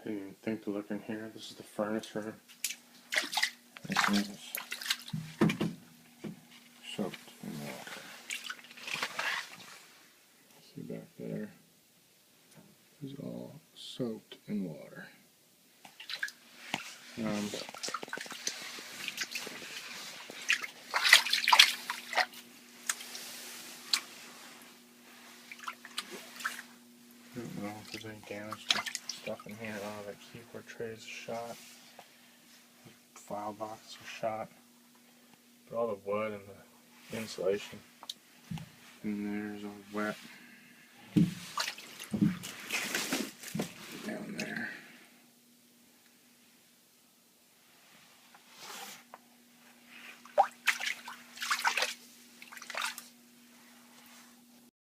I didn't even think to look in here. This is the furnace room. Soaked in water. See back there? It's all soaked in water. I don't know if there's any damage to stuff in here. Oh, that keyboard tray is shot. The file box is shot. But all the wood and the insulation in there is all wet.